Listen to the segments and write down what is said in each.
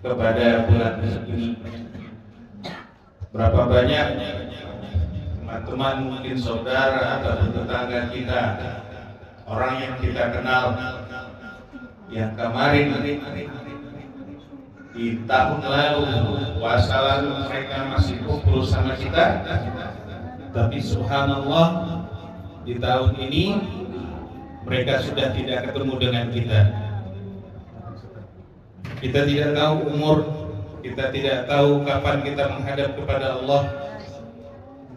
kepada bulan ini. Berapa banyak teman-teman, mungkin saudara atau tetangga kita, orang yang kita kenal, yang kemarin di tahun lalu, puasa lalu mereka masih kumpul sama kita, tapi subhanallah di tahun ini mereka sudah tidak ketemu dengan kita. Kita tidak tahu umur, kita tidak tahu kapan kita menghadap kepada Allah.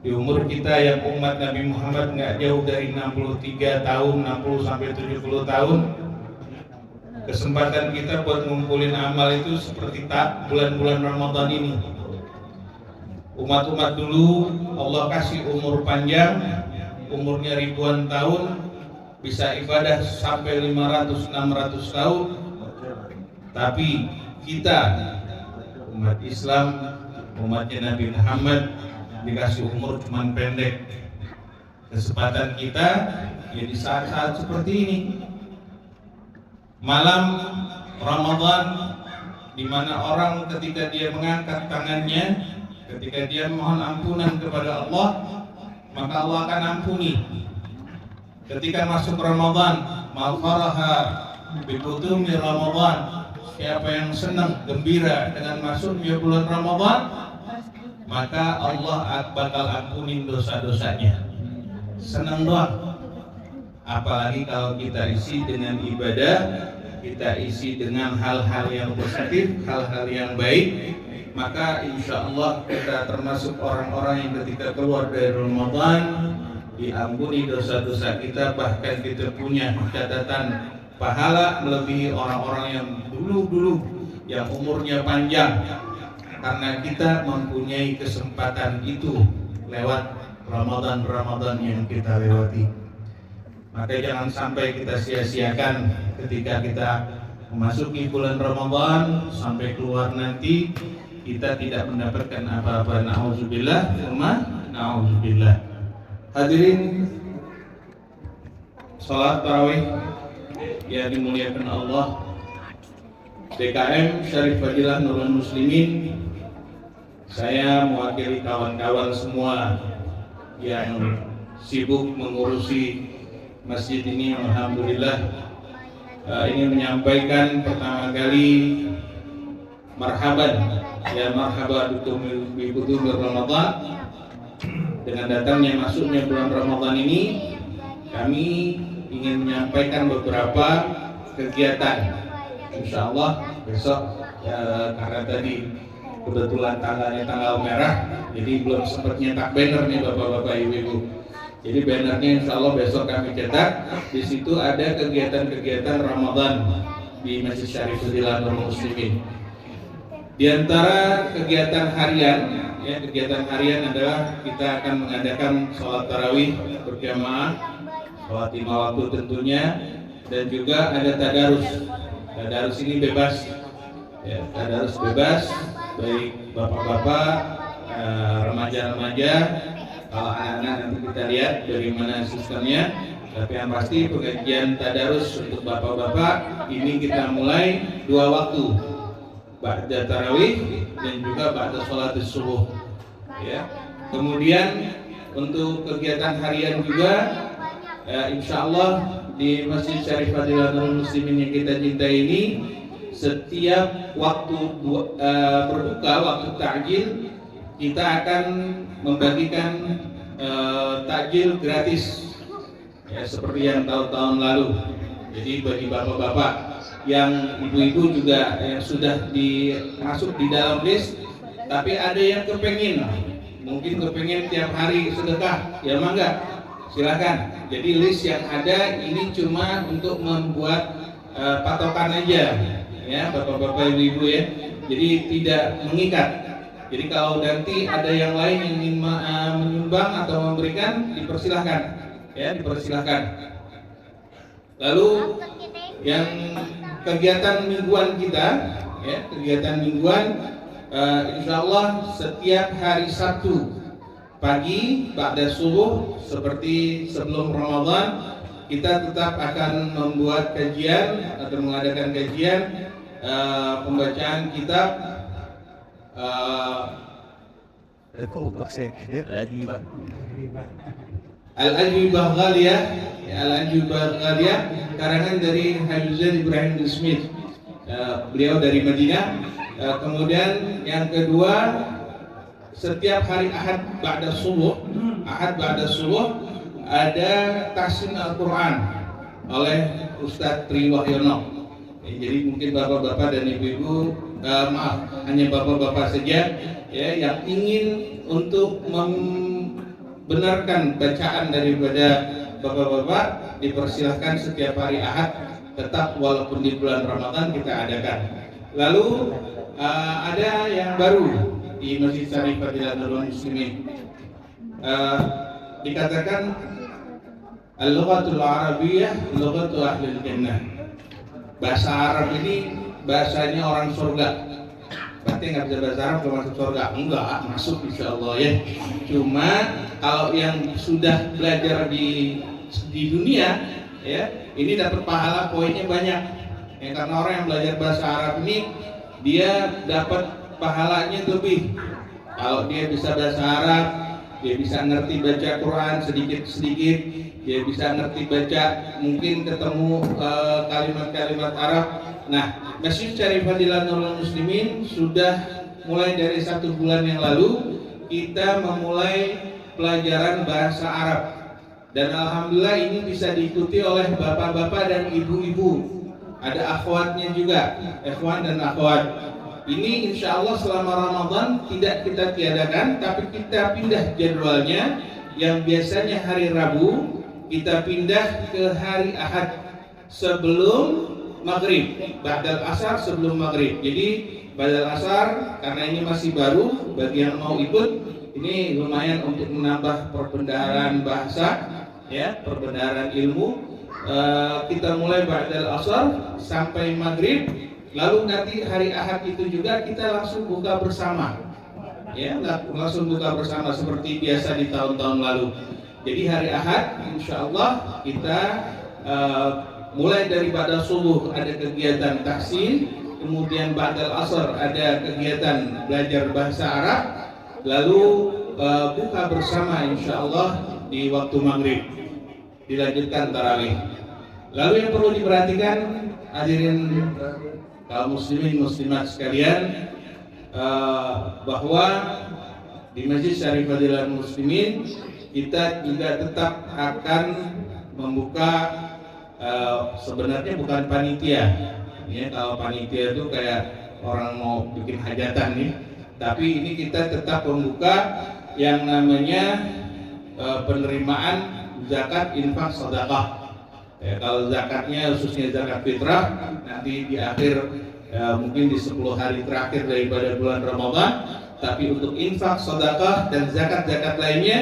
Di umur kita yang umat Nabi Muhammad nggak jauh dari 63 tahun, 60 sampai 70 tahun. Kesempatan kita buat ngumpulin amal itu seperti bulan-bulan Ramadan ini. Umat-umat dulu Allah kasih umur panjang, umurnya ribuan tahun, bisa ibadah sampai 500-600 tahun. Tapi kita umat Islam, umatnya Nabi Muhammad, dikasih umur cuman pendek. Kesempatan kita ya di saat-saat seperti ini, malam Ramadan, di mana orang ketika dia mengangkat tangannya, ketika dia mohon ampunan kepada Allah, maka Allah akan ampuni. Ketika masuk Ramadan, ma'faraha bikutumi Ramadan, siapa yang senang, gembira dengan masuknya bulan Ramadan, maka Allah bakal ampunin dosa-dosanya. Senang doang. Apalagi kalau kita isi dengan ibadah, kita isi dengan hal-hal yang positif, hal-hal yang baik, maka insya Allah kita termasuk orang-orang yang ketika keluar dari Ramadan diampuni dosa-dosa kita, bahkan kita punya catatan pahala melebihi orang-orang yang dulu-dulu yang umurnya panjang, karena kita mempunyai kesempatan itu lewat Ramadan yang kita lewati. Maka jangan sampai kita sia-siakan ketika kita memasuki bulan Ramadan sampai keluar nanti kita tidak mendapatkan apa-apa. Na'udzubillah, na'udzubillah. Hadirin salat tarawih yang dimuliakan Allah, DKM Syarif Fadilah Nurul Muslimin, saya mewakili kawan-kawan semua yang sibuk mengurusi masjid ini, alhamdulillah, ingin menyampaikan pertama kali marhaban, ya marhaban bikum Ramadan. Dengan datangnya masuknya bulan Ramadan ini, kami ingin menyampaikan beberapa kegiatan. Insya Allah besok, karena tadi kebetulan tanggalnya tanggal merah, jadi belum sempat nyetak banner nih bapak-bapak, ibu-ibu. Jadi bannernya insya Allah besok kami cetak. Di situ ada kegiatan-kegiatan Ramadan di Masjid Syarif Fadilah Nurul Muslimin. Di antara kegiatan harian, ya kegiatan harian adalah kita akan mengadakan sholat tarawih berjamaah, sholat 5 waktu tentunya, dan juga ada tadarus. Tadarus ini bebas, ya, tadarus bebas, baik bapak-bapak, remaja-remaja. Kalau anak-anak nanti kita lihat bagaimana sistemnya. Tapi yang pasti pengajian tadarus untuk bapak-bapak ini kita mulai 2 waktu, ba'da tarawih dan juga ba'da sholat subuh. Ya. Kemudian untuk kegiatan harian juga, insya Allah di Masjid Syarif Fadilah Nurul Muslimin yang kita cintai ini, setiap waktu berbuka, waktu takjil, kita akan membagikan takjil gratis, ya, seperti yang tahun-tahun lalu. Jadi bagi bapak-bapak, yang ibu-ibu juga yang sudah masuk di dalam list, tapi ada yang mungkin kepengen tiap hari sedekah, ya mangga, silakan. Jadi list yang ada ini cuma untuk membuat patokan aja, ya bapak-bapak, ibu-ibu, ya. Jadi tidak mengikat. Jadi kalau nanti ada yang lain yang ingin menyumbang atau memberikan, dipersilahkan, ya dipersilahkan. Lalu yang kegiatan mingguan kita, ya kegiatan mingguan, insya Allah setiap hari Sabtu pagi ba'da subuh seperti sebelum Ramadan, kita tetap akan membuat kajian atau mengadakan kajian pembacaan kitab Al-Ajwibah Ghaliyah, Al-Ajwibah Ghaliyah karangan dari Habib Zaid Ibrahim bin Smith. Beliau dari Madinah. Kemudian yang kedua, setiap hari Ahad ba'da subuh ada tahsin Al-Quran oleh Ustadz Tri Wahyono. Jadi mungkin bapak-bapak dan ibu-ibu, hanya bapak-bapak saja ya yang ingin untuk membenarkan bacaan daripada bapak-bapak, dipersilahkan setiap hari Ahad, tetap walaupun di bulan Ramadan kita adakan. Lalu ada yang baru di Masjid Syarif Fadilatul Muslimin, dikatakan al-lughatul arabiyyah lughatu ahlil jannah. Bahasa Arab ini bahasanya orang surga. Berarti nggak bisa bahasa Arab kalau masuk surga? Enggak, masuk insyaallah ya. Cuma kalau yang sudah belajar di dunia ya, ini dapat pahala, poinnya banyak. Ya, karena orang yang belajar bahasa Arab ini dia dapat pahalanya lebih. Kalau dia bisa bahasa Arab, dia bisa ngerti baca Quran sedikit-sedikit, dia bisa ngerti baca, mungkin ketemu kalimat-kalimat Arab. Nah, Masjid Syarif Fadilatul Muslimin sudah mulai dari 1 bulan yang lalu kita memulai pelajaran bahasa Arab, dan alhamdulillah ini bisa diikuti oleh bapak-bapak dan ibu-ibu. Ada akhwatnya juga, ikhwan dan akhwat. Ini insya Allah selama Ramadan tidak kita tiadakan, tapi kita pindah jadwalnya. Yang biasanya hari Rabu kita pindah ke hari Ahad sebelum maghrib, ba'dal asar sebelum maghrib. Jadi ba'dal asar, karena ini masih baru, bagi yang mau ikut ini lumayan untuk menambah perbendaharaan bahasa ya, perbendaharaan ilmu. Kita mulai ba'dal asar sampai maghrib. Lalu nanti hari Ahad itu juga kita langsung buka bersama, ya, langsung buka bersama seperti biasa di tahun-tahun lalu. Jadi hari Ahad, insya Allah kita mulai dari ba'da subuh ada kegiatan tahsin, kemudian ba'dal asar ada kegiatan belajar bahasa Arab, lalu buka bersama insya Allah di waktu maghrib, dilanjutkan tarawih. Lalu yang perlu diperhatikan hadirin kaum muslimin muslimat sekalian, bahwa di Masjid Syarif Fadilatul Muslimin kita juga tetap akan membuka, sebenarnya bukan panitia ya, kalau panitia itu kayak orang mau bikin hajatan nih, tapi ini kita tetap membuka yang namanya penerimaan zakat infak sedekah. Ya, kalau zakatnya khususnya zakat fitrah nanti di akhir mungkin di 10 hari terakhir daripada bulan Ramadan. Tapi untuk infak, sedekah dan zakat-zakat lainnya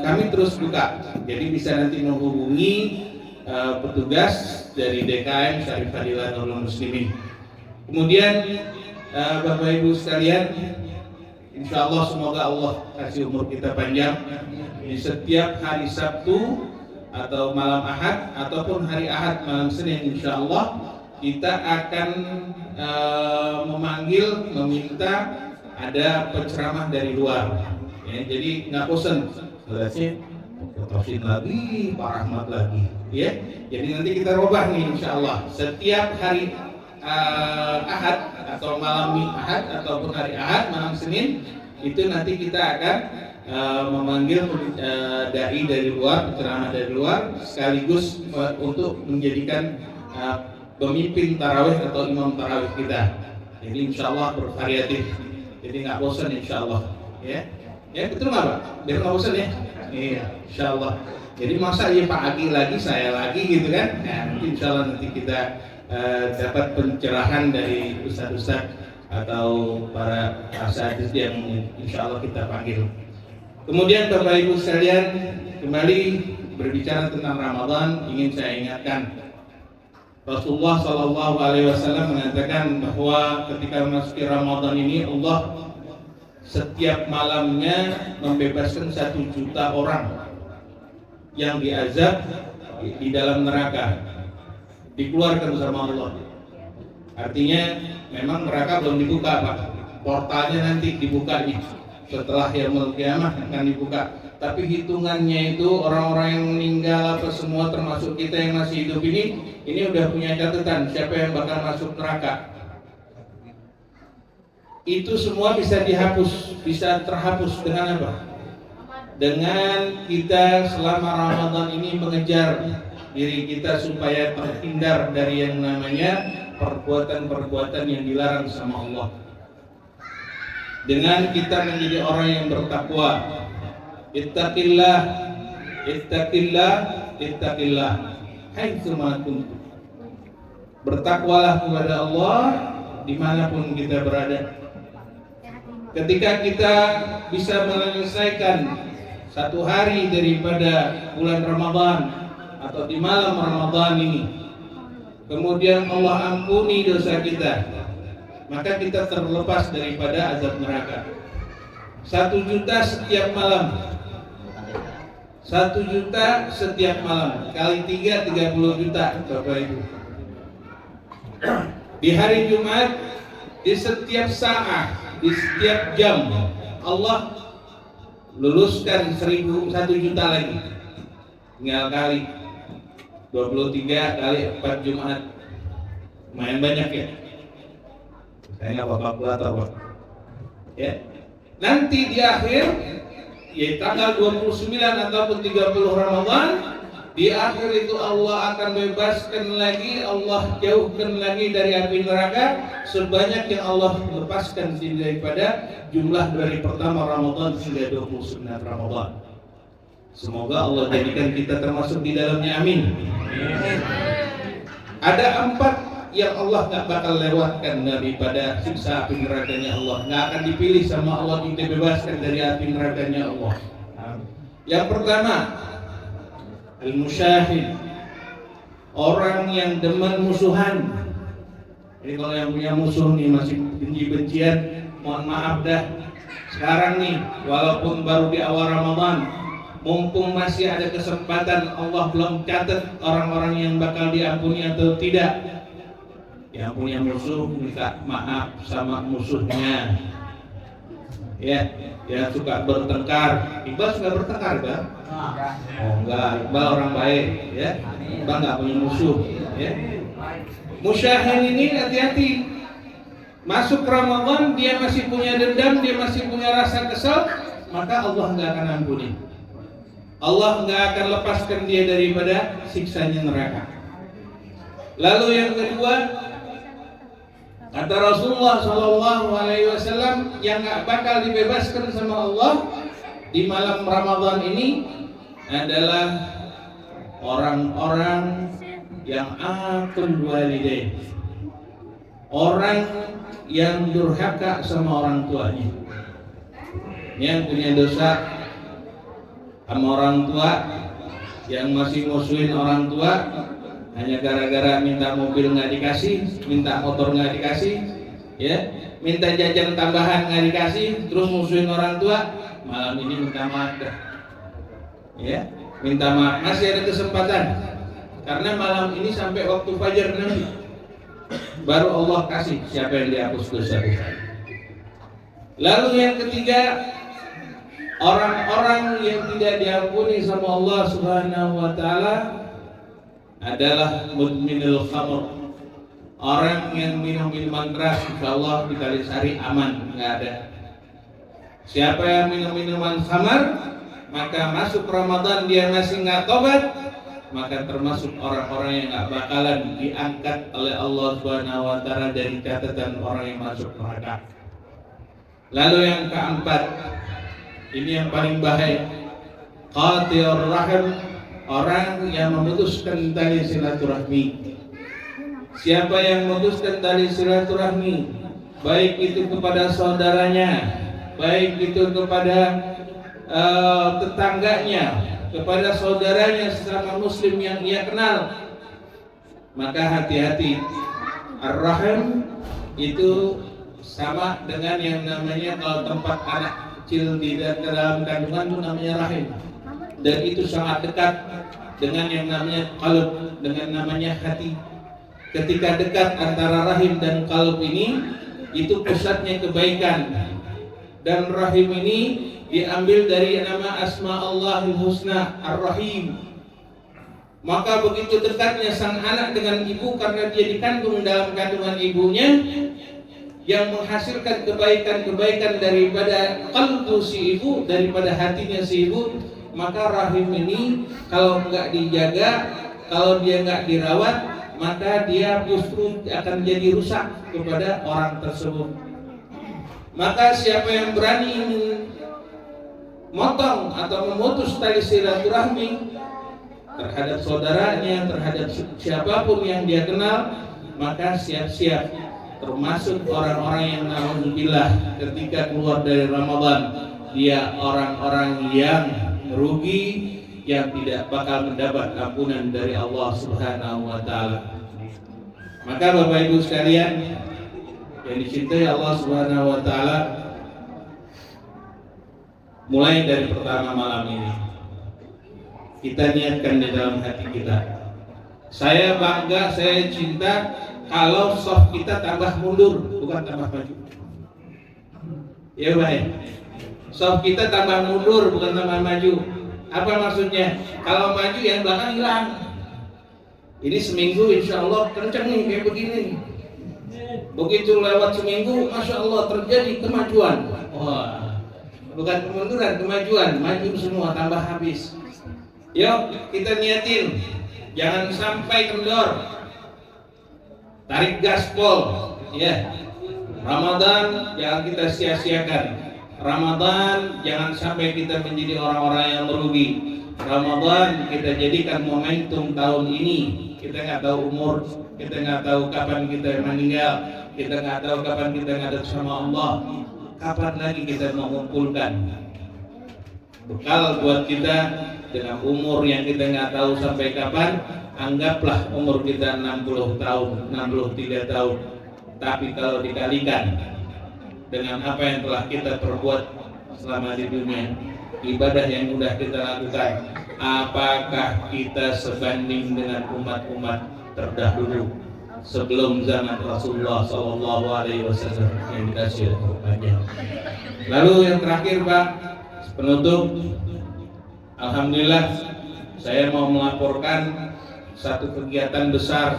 kami terus buka. Jadi bisa nanti menghubungi petugas dari DKM Syarif Fadilatul Muslimin. Kemudian Bapak Ibu sekalian, insya Allah semoga Allah kasih umur kita panjang. Di setiap hari Sabtu atau malam Ahad ataupun hari Ahad malam Senin, insya Allah kita akan meminta ada penceramah dari luar ya, jadi nggak bosan berarti Tausin lagi, Pak Rahmat lagi ya. Jadi nanti kita robah nih insya Allah, setiap hari Ahad atau malam Ahad ataupun hari Ahad malam Senin itu nanti kita akan memanggil dai dari luar, penceramah dari luar, sekaligus untuk menjadikan pemimpin tarawih atau imam tarawih kita. Jadi insya Allah bervariatif, jadi nggak bosan insya Allah ya. Ya betul nggak Pak? Biar nggak bosan ya. Iya insya Allah. Jadi masa ya Pak Agi lagi, saya lagi gitu kan? Nah, nanti insya Allah nanti kita dapat pencerahan dari ustadz-ustadz atau para asatidz yang insya Allah kita panggil. Kemudian Bapak Ibu sekalian, kembali berbicara tentang Ramadan, ingin saya ingatkan Rasulullah SAW mengatakan bahwa ketika memasuki Ramadan ini Allah setiap malamnya membebaskan 1 juta orang yang diazab di dalam neraka, dikeluarkan sama Allah. Artinya memang neraka belum dibuka Pak, portalnya nanti dibuka setelah yaumul kiamah akan dibuka. Tapi hitungannya itu orang-orang yang meninggal apa semua termasuk kita yang masih hidup ini udah punya catatan siapa yang bakal masuk neraka. Itu semua bisa dihapus, bisa terhapus dengan apa? Dengan kita selama Ramadan ini mengejar diri kita supaya terhindar dari yang namanya perbuatan-perbuatan yang dilarang sama Allah. Dengan kita menjadi orang yang bertakwa. Ittaqillah, ittaqillah, ittaqillah. Haitsu ma kuntum. Bertakwalah kepada Allah dimanapun kita berada. Ketika kita bisa menyelesaikan satu hari daripada bulan Ramadan atau di malam Ramadan ini, kemudian Allah ampuni dosa kita, maka kita terlepas daripada azab neraka. 1 juta setiap malam, 1 juta setiap malam kali 3 30 juta Bapak Ibu. Di hari Jumat, di setiap saat, di setiap jam Allah luluskan 1 juta lagi. Tinggal kali 23 kali 4 Jumat, lumayan banyak ya. Saya nggak bapak atau Pak. Ya. Nanti di akhir, ya tanggal 29 ataupun 30 Ramadan, di akhir itu Allah akan bebaskan lagi, Allah jauhkan lagi dari api neraka sebanyak yang Allah lepaskan daripada jumlah dari pertama Ramadan hingga 29 Ramadan. Semoga Allah jadikan kita termasuk di dalamnya, amin. Ada 4 yang Allah gak bakal lewatkan daripada siksa api nerakanya Allah. Gak akan dipilih sama Allah untuk dibebaskan dari api nerakanya Allah. Yang pertama, al-musyahid, orang yang demen musuhan. Jadi kalau yang punya musuh nih masih benci-bencian, mohon maaf dah. Sekarang nih, walaupun baru di awal Ramadan, mumpung masih ada kesempatan, Allah belum catat orang-orang yang bakal diampuni atau tidak. Yang punya musuh minta maaf sama musuhnya. Ya, yang suka bertengkar. Iqbal suka bertengkar kan? Oh enggak, Iqbal orang baik, ya. Iqbal enggak punya musuh, ya. Musyahid ini hati-hati. Masuk Ramadan dia masih punya dendam, dia masih punya rasa kesal, maka Allah enggak akan ampuni. Allah enggak akan lepaskan dia daripada siksanya neraka. Lalu yang kedua, kata Rasulullah SAW, yang gak bakal dibebaskan sama Allah di malam Ramadan ini adalah orang-orang yang akul walidain, orang yang durhaka sama orang tuanya, yang punya dosa sama orang tua, yang masih musuhin orang tua hanya gara-gara minta mobil nggak dikasih, minta motor nggak dikasih, ya, minta jajan tambahan nggak dikasih, terus musuhin orang tua. Malam ini minta maaf dah, ya, minta maaf, masih ada kesempatan. Karena malam ini sampai waktu fajar nanti baru Allah kasih siapa yang dihapus dosa-dosa. Lalu yang ketiga, orang-orang yang tidak diampuni sama Allah Subhanahu wa taala adalah mudminul khamr, orang yang minum minuman keras. Insyaallah di Kalisari aman, nggak ada. Siapa yang minum minuman khamr, maka masuk Ramadan dia masih nggak tobat, maka termasuk orang-orang yang nggak bakalan diangkat oleh Allah Subhanahu wa taala dari catatan orang yang masuk neraka. Lalu yang keempat, ini yang paling bahaya, qati'ur rahim, orang yang memutuskan tali silaturahmi. Siapa yang memutuskan tali silaturahmi, baik itu kepada saudaranya, baik itu kepada tetangganya, kepada saudaranya sesama muslim yang ia kenal, maka hati-hati. Ar-rahim itu sama dengan yang namanya kalau tempat anak kecil di dalam kandungan itu namanya rahim, dan itu sangat dekat dengan yang namanya qalb, dengan namanya hati. ketika dekat antara rahim dan qalb ini, itu pusatnya kebaikan. Dan rahim ini diambil dari nama asma Allahul Husna Ar-Rahim. Maka begitu dekatnya sang anak dengan ibu karena dia dikandung dalam kandungan ibunya, yang menghasilkan kebaikan-kebaikan daripada qalbu si ibu, daripada hatinya si ibu. Maka rahim ini kalau enggak dijaga, kalau dia enggak dirawat, maka dia justru akan jadi rusak kepada orang tersebut. Maka siapa yang berani memotong atau memutus tali silaturahmi terhadap saudaranya, terhadap siapapun yang dia kenal, maka siap-siap termasuk orang-orang yang naudzubillah ketika keluar dari Ramadan, dia orang-orang yang rugi, yang tidak bakal mendapat ampunan dari Allah Subhanahu wa taala. Maka Bapak Ibu sekalian yang dicintai Allah Subhanahu wa taala, mulai dari pertama malam ini kita niatkan di dalam hati kita, saya bangga, saya cinta kalau soft kita tambah mundur, bukan tambah maju. Ya baik, soft kita tambah mundur, bukan tambah maju. Apa maksudnya? Kalau maju yang belakang hilang. Ini seminggu insya Allah kenceng nih kayak begini. Begitu lewat seminggu, masya Allah terjadi kemajuan. Wah, bukan kemunduran, kemajuan, maju semua, tambah habis. Yuk kita niatin, jangan sampai kendor. Tarik gaspol, ya. Ramadan jangan kita sia-siakan. Ramadan jangan sampai kita menjadi orang-orang yang merugi. Ramadan kita jadikan momentum tahun ini. Kita nggak tahu umur, kita nggak tahu kapan kita meninggal, kita nggak tahu kapan kita ngadep sama Allah. Kapan lagi kita mengumpulkan bekal buat kita dengan umur yang kita nggak tahu sampai kapan. Anggaplah umur kita 60 tahun, 63 tahun. Tapi kalau dikalikan dengan apa yang telah kita perbuat selama di dunia, ibadah yang sudah kita lakukan, apakah kita sebanding dengan umat-umat terdahulu sebelum zaman Rasulullah SAW yang dikasih banyak. Lalu yang terakhir Pak, penutup, alhamdulillah saya mau melaporkan satu kegiatan besar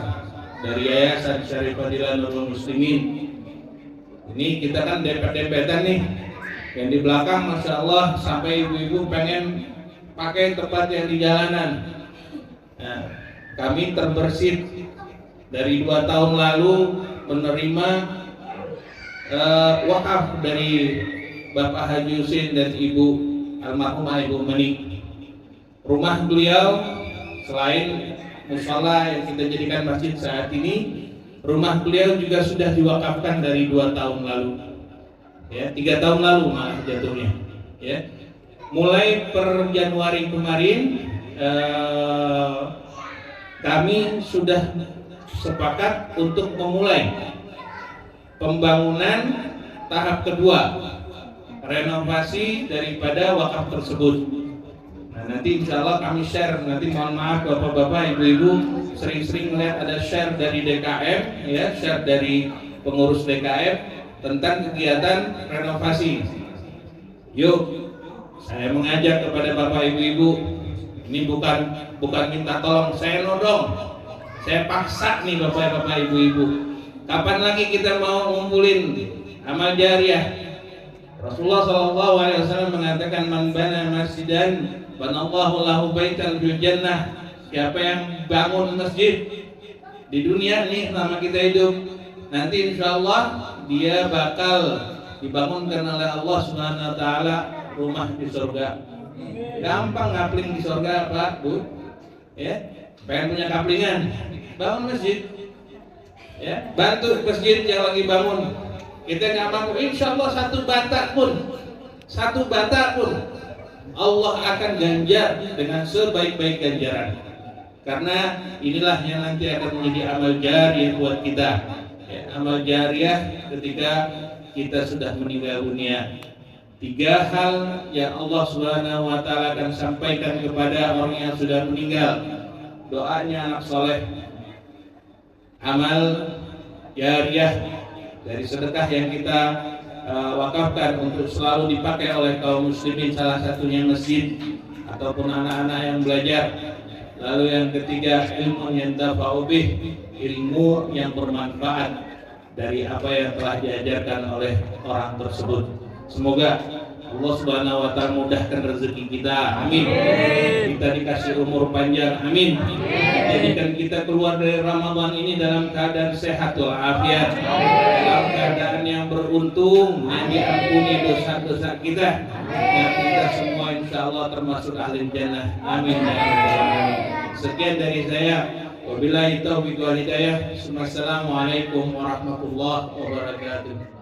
dari Yayasan Syarif Fadilah Nurul Muslimin. Ini kita kan dempet-dempetan nih, yang di belakang masya Allah sampai ibu-ibu pengen pakai tempat yang di jalanan. Nah, kami terbersit dari 2 tahun lalu menerima wakaf dari Bapak Haji Husin dan Ibu almarhumah Ibu Menik. Rumah beliau selain mushola yang kita jadikan masjid saat ini, rumah beliau juga sudah diwakafkan dari 2 tahun lalu, ya 3 tahun lalu malah jatuhnya, ya. Mulai per Januari kemarin kami sudah sepakat untuk memulai pembangunan tahap kedua, renovasi daripada wakaf tersebut. Nah, nanti insya Allah kami share, nanti mohon maaf bapak-bapak, ibu-ibu sering-sering melihat ada share dari DKM, ya, share dari pengurus DKM tentang kegiatan renovasi. Yuk, saya mengajak kepada bapak ibu-ibu, ini bukan minta tolong, saya nodong, saya paksa nih bapak-bapak ibu-ibu. Kapan lagi kita mau ngumpulin amal jariah? Rasulullah SAW mengatakan man bana masjidan banallahu lahu baitan fil jannah. Siapa yang bangun masjid di dunia nih selama kita hidup, nanti insyaallah dia bakal dibangunkan oleh Allah Subhanahu wa taala rumah di surga. Gampang ngapling di surga Pak, Bu. Ya, pengen punya kaplingan, bangun masjid. Ya, bantu masjid yang lagi bangun. Kita nggak mampu, insya Allah satu bata pun Allah akan ganjar dengan sebaik-baik ganjaran. Karena inilah yang nanti akan menjadi amal jariah buat kita, ya, amal jariah ketika kita sudah meninggal dunia. 3 hal yang Allah Subhanahu wa taala akan sampaikan kepada orang yang sudah meninggal. Doanya anak soleh, amal jariyah dari sedekah yang kita wakafkan untuk selalu dipakai oleh kaum muslimin, salah satunya masjid ataupun anak-anak yang belajar. Lalu yang ketiga, ilmu yang tafa'ubih, ilmu yang bermanfaat dari apa yang telah diajarkan oleh orang tersebut. Semoga Allah Subhanahu wa taala mudahkan rezeki kita. Amin. Kita dikasih umur panjang. Amin. Jadikan kita keluar dari Ramadan ini dalam keadaan sehat walafiat, dalam keadaan yang beruntung, yang diampuni dosa-dosa kita, dan kita semua insyaallah termasuk ahli jannah. Amin. Sekian dari saya. Wabillahi taufiq wal hidayah. Wassalamualaikum warahmatullahi wabarakatuh.